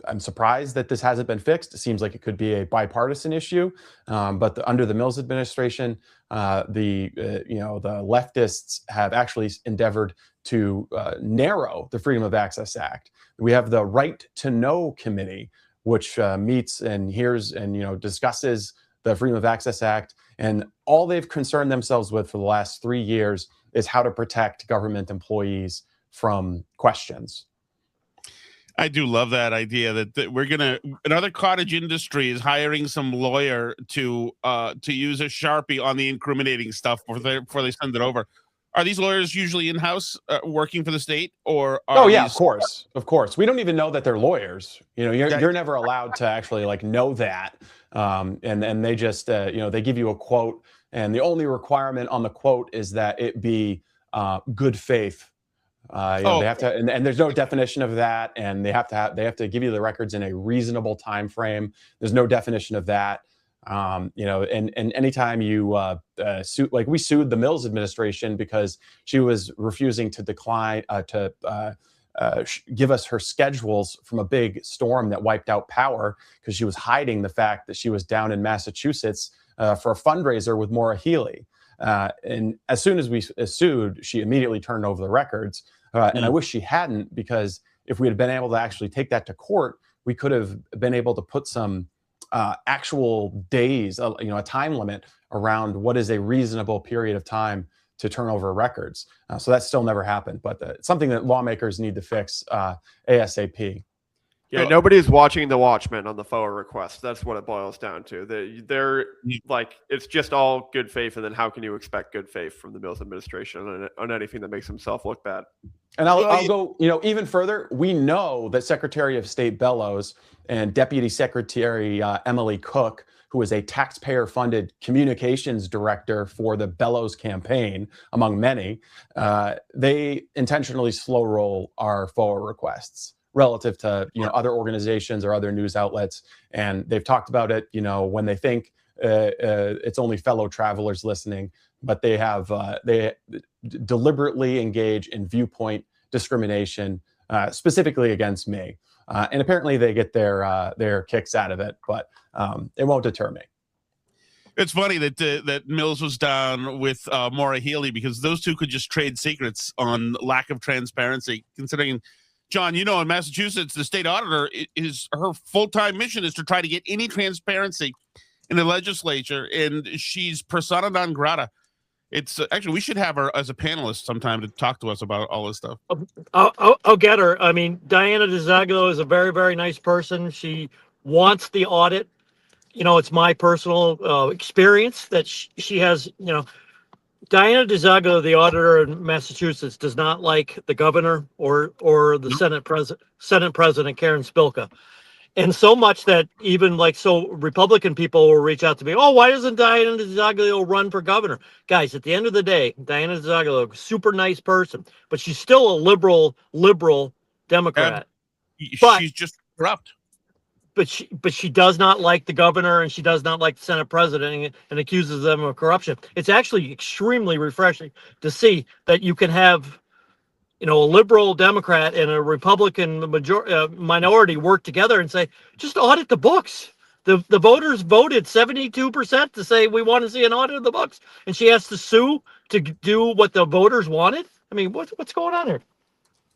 I'm surprised that this hasn't been fixed. It seems like it could be a bipartisan issue, but under the Mills administration, the leftists have actually endeavored to narrow the Freedom of Access Act. We have the Right to Know Committee, which meets and hears and discusses the Freedom of Access Act, and all they've concerned themselves with for the last 3 years is how to protect government employees from questions. I do love that idea that another cottage industry is hiring some lawyer to use a Sharpie on the incriminating stuff before they send it over. Are these lawyers usually in-house working for the state, or? Of course. We don't even know that they're lawyers. You're never allowed to actually know that. And they just they give you a quote, and the only requirement on the quote is that it be good faith. They have to, and there's no definition of that, and they have to give you the records in a reasonable time frame. There's no definition of that. And anytime you sue, like we sued the Mills administration because she was refusing to decline give us her schedules from a big storm that wiped out power because she was hiding the fact that she was down in Massachusetts for a fundraiser with Maura Healey. And as soon as we sued, she immediately turned over the records. And I wish she hadn't, because if we had been able to actually take that to court, we could have been able to put some actual days, a time limit around what is a reasonable period of time to turn over records. So that still never happened, but it's something that lawmakers need to fix ASAP. Yeah, nobody's watching the Watchmen on the FOIA request. That's what it boils down to. They're like, it's just all good faith, and then how can you expect good faith from the Mills administration on anything that makes himself look bad? And I'll go, even further. We know that Secretary of State Bellows and Deputy Secretary Emily Cook, who is a taxpayer-funded communications director for the Bellows campaign, among many, they intentionally slow roll our FOIA requests relative to other organizations or other news outlets, and they've talked about it. When they think it's only fellow travelers listening, but they deliberately engage in viewpoint discrimination specifically against me. And apparently they get their kicks out of it, but it won't deter me. It's funny that that Mills was down with Maura Healey, because those two could just trade secrets on lack of transparency. Considering, John, you know, in Massachusetts, the state auditor is her full-time mission is to try to get any transparency in the legislature, and she's persona non grata. It's actually, we should have her as a panelist sometime to talk to us about all this stuff. I'll get her. I mean, Diana DiZoglio is a very, very nice person. She wants the audit. You know, it's my personal experience that she has, you know, Diana DiZoglio, the auditor in Massachusetts, does not like the governor or the Senate President Karen Spilka. And so much that even Republican people will reach out to me. Oh, why doesn't Diana DiZoglio run for governor? Guys, at the end of the day, Diana DiZoglio, super nice person, but she's still a liberal Democrat. She's just corrupt. But she does not like the governor, and she does not like the Senate president, and accuses them of corruption. It's actually extremely refreshing to see that you can have, you know, a liberal Democrat and a Republican minority work together and say, just audit the books. The voters voted 72% to say we want to see an audit of the books, and she has to sue to do what the voters wanted. I mean, what's going on here?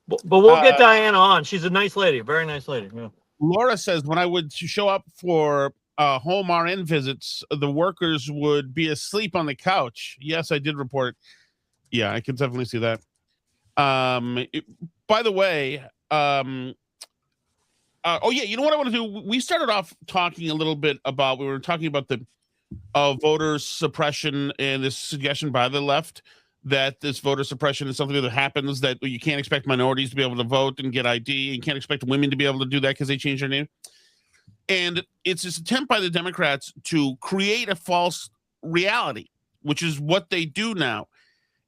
But we'll get Diana on. She's a nice lady, very nice lady. Yeah. Laura says, when I would show up for home RN visits, the workers would be asleep on the couch. Yes, I did report it. Yeah, I can definitely see that. By the way, oh yeah, you know what I want to do? We started off talking a little bit about, we were talking about the voter suppression and this suggestion by the left that this voter suppression is something that happens, that you can't expect minorities to be able to vote and get ID, and you can't expect women to be able to do that because they changed their name. And it's this attempt by the Democrats to create a false reality, which is what they do now.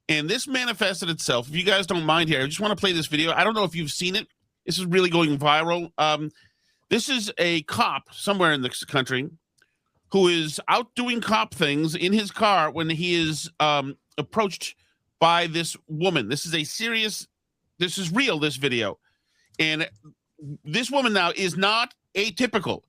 And this manifested itself. If you guys don't mind here, I just want to play this video. I don't know if you've seen it. This is really going viral. This is a cop somewhere in this country who is out doing cop things in his car when he is approached by this woman. This is real, this video. And this woman now is not atypical.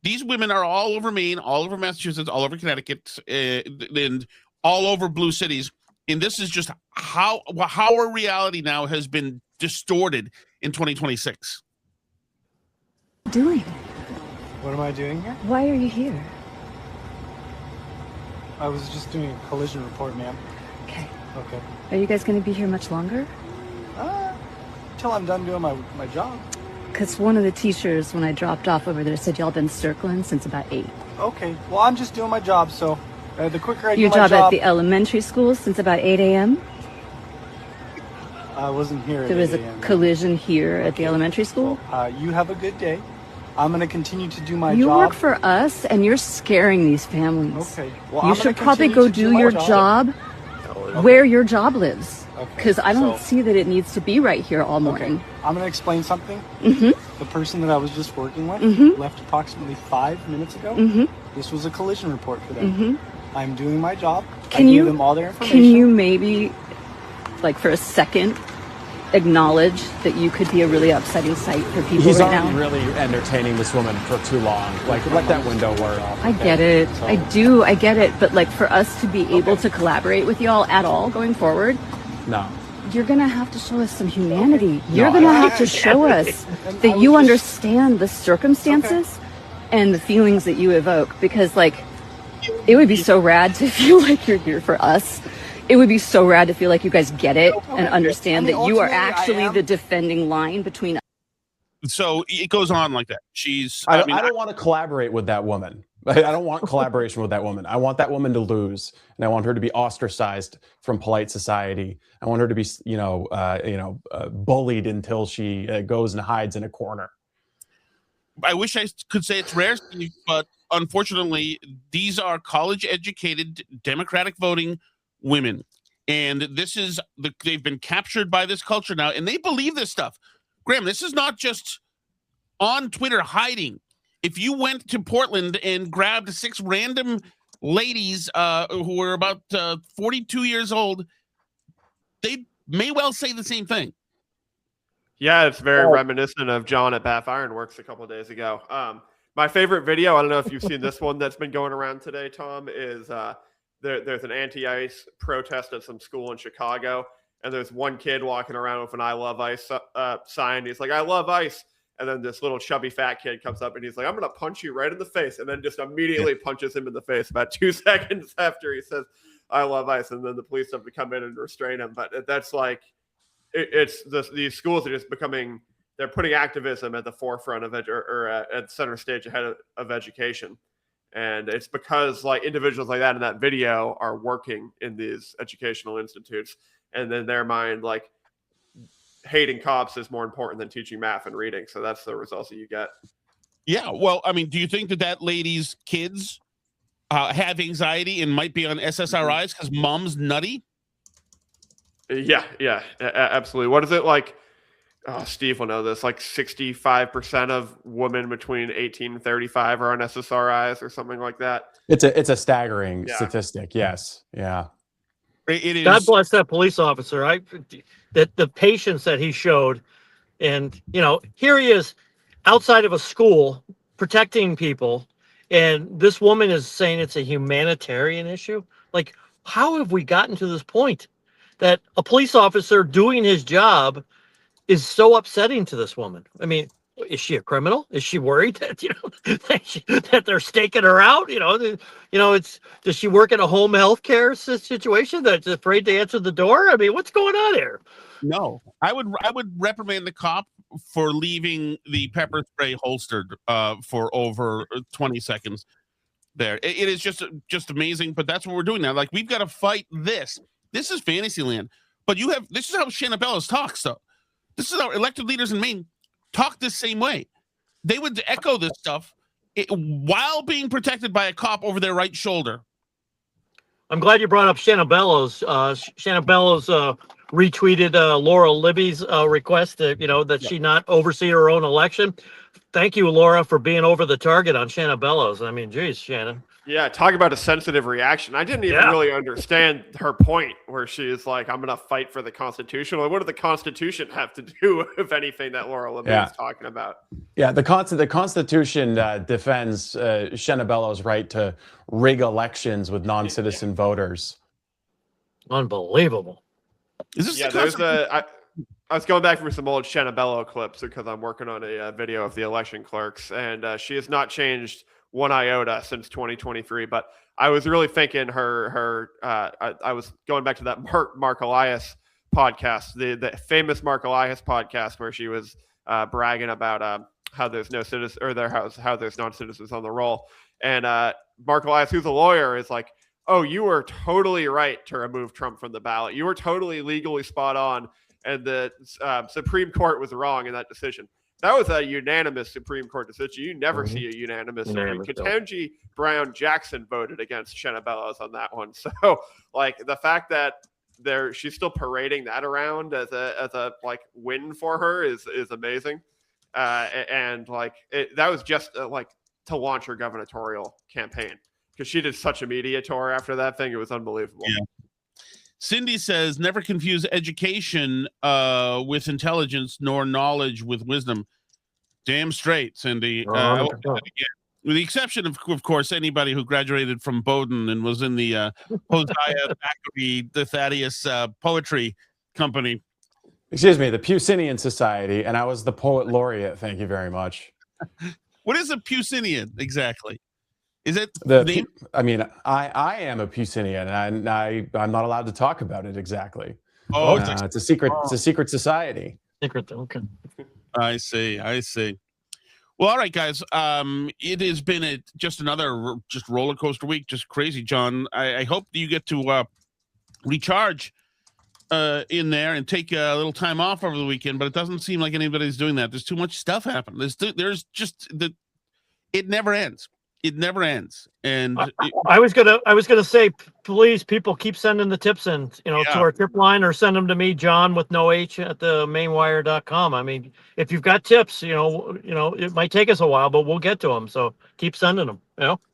These women are all over Maine, all over Massachusetts, all over Connecticut, and all over blue cities. And this is just how our reality now has been distorted in 2026. Doing? What am I doing here? Why are you here? I was just doing a collision report, ma'am. Okay. Okay. Are you guys going to be here much longer? Till I'm done doing my job. Because one of the teachers, when I dropped off over there, said y'all been circling since about 8. Okay. Well, I'm just doing my job, so the quicker I do Your my job job... at the elementary school since about 8 a.m.? I wasn't here at There was 8 a a.m. collision here at the elementary school? Well, you have a good day. I'm going to continue to do my job. You work for us, and you're scaring these families. Okay. Well, You should probably go do your job where your job lives. Because I don't see that it needs to be right here all morning. Okay. I'm going to explain something. The person that I was just working with left approximately 5 minutes ago. This was a collision report for them. I'm doing my job. I gave them all their information. Can you maybe, like for a second, acknowledge that you could be a really upsetting sight for people He's right already now? really entertaining this woman for too long. Like, let that window wear off. I get it. So. I get it. But like for us to be able to collaborate with y'all at all going forward, no. You're going to have to show us some humanity. You're going to have to show us that you understand the circumstances and the feelings that you evoke. Because like, it would be so rad to feel like you're here for us. It would be so rad to feel like you guys get it and understand that you are actually the defending line between us. So it goes on like that. I don't want to collaborate with that woman. I don't want collaboration with that woman. I want that woman to lose, and I want her to be ostracized from polite society. I want her to be, bullied until she goes and hides in a corner. I wish I could say it's rare, Steve, but unfortunately, these are college-educated, Democratic voting women, and they've been captured by this culture now, and they believe this stuff. Graham, this is not just on Twitter hiding. If you went to Portland and grabbed 6 random ladies who were about 42 years old, they may well say the same thing. Yeah, it's very reminiscent of John at Bath Ironworks a couple of days ago. My favorite video, I don't know if you've seen this one that's been going around today, Tom, is there's an anti-ICE protest at some school in Chicago, and there's one kid walking around with an I love ICE sign. He's like, I love ICE. And then this little chubby fat kid comes up and he's like, I'm going to punch you right in the face. And then just immediately punches him in the face about 2 seconds after he says, I love ICE. And then the police have to come in and restrain him. But that's like, these schools are just becoming, they're putting activism at the forefront of at center stage ahead of education. And it's because like individuals like that in that video are working in these educational institutes. And in their mind, like, hating cops is more important than teaching math and reading. So that's the results that you get. Yeah. Well, I mean, do you think that lady's kids have anxiety and might be on SSRIs because mom's nutty? Yeah, absolutely. What is it like? Oh, Steve will know this. Like 65% of women between 18 and 35 are on SSRIs or something like that. It's a staggering statistic. Yes. Yeah. It is. God bless that police officer. That the patience that he showed, and here he is outside of a school protecting people, and this woman is saying it's a humanitarian issue. Like, how have we gotten to this point that a police officer doing his job is so upsetting to this woman? I mean, is she a criminal? Is she worried that that they're staking her out? Does she work in a home health care situation that's afraid to answer the door? I mean, what's going on here? No, I would reprimand the cop for leaving the pepper spray holstered for over 20 seconds. There, it is just amazing. But that's what we're doing now. Like, we've got to fight this. This is Fantasyland. But this is how Shanna Bellows talks, though. This is how elected leaders in Maine talk the same way. They would echo this stuff while being protected by a cop over their right shoulder. I'm glad you brought up Shanna Bellows. Shanna Bellows retweeted Laura Libby's request that she not oversee her own election. Thank you, Laura, for being over the target on Shanna Bellows. I mean, geez, Shannon. Yeah, talk about a sensitive reaction. I didn't even really understand her point where she is like, I'm going to fight for the Constitution. Like, what did the Constitution have to do, if anything, that Laura Libby is talking about? Yeah, the Constitution defends Shanna Bellows' right to rig elections with non-citizen voters. Unbelievable. Is this there's I was going back through some old Shanna Bellows clips because I'm working on a video of the election clerks, and she has not changed one iota since 2023. But I was really thinking I was going back to that Mark Elias podcast, the famous Mark Elias podcast, where she was bragging about how there's no citizens, or how there's non-citizens on the roll. And Mark Elias, who's a lawyer, is like, oh, you were totally right to remove Trump from the ballot. You were totally legally spot on. And the Supreme Court was wrong in that decision. That was a unanimous Supreme Court decision. You never see a unanimous. Ketanji Brown Jackson voted against Shanna Bellows on that one. So, like, the fact that she's still parading that around as a like win for her is amazing. And like that was just like to launch her gubernatorial campaign, because she did such a media tour after that thing. It was unbelievable. Yeah. Cindy says, never confuse education with intelligence, nor knowledge with wisdom. Damn straight, Cindy. With the exception of course, anybody who graduated from Bowdoin and was in the Hosea Thackeray, the Thaddeus poetry company. Excuse me, the Pucinian Society, and I was the poet laureate. Thank you very much. What is a Pucinian exactly? Is it I mean, I am a Pucinian, and I'm not allowed to talk about it exactly. Oh, it's a secret. It's a secret society. Secret. Okay. I see. Well, all right, guys. It has been just another roller coaster week, just crazy, John. I hope you get to recharge in there and take a little time off over the weekend, but it doesn't seem like anybody's doing that. There's too much stuff happening. There's just it never ends. It never ends. And I was gonna say, please, people keep sending the tips in, to our tip line, or send them to me, John with no H at the mainwire.com. I mean, if you've got tips, it might take us a while, but we'll get to them. So keep sending them.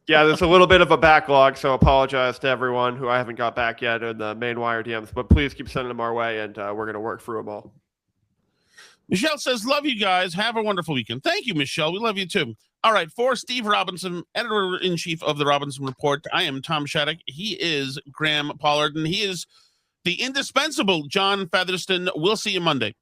Yeah, there's a little bit of a backlog, so apologize to everyone who I haven't got back yet in the Mainwire DMs, but please keep sending them our way, and we're gonna work through them all. Michelle says, love you guys. Have a wonderful weekend. Thank you, Michelle. We love you too. All right, for Steve Robinson, editor-in-chief of the Robinson Report, I am Tom Shattuck. He is Graham Pollard, and he is the indispensable John Featherston. We'll see you Monday.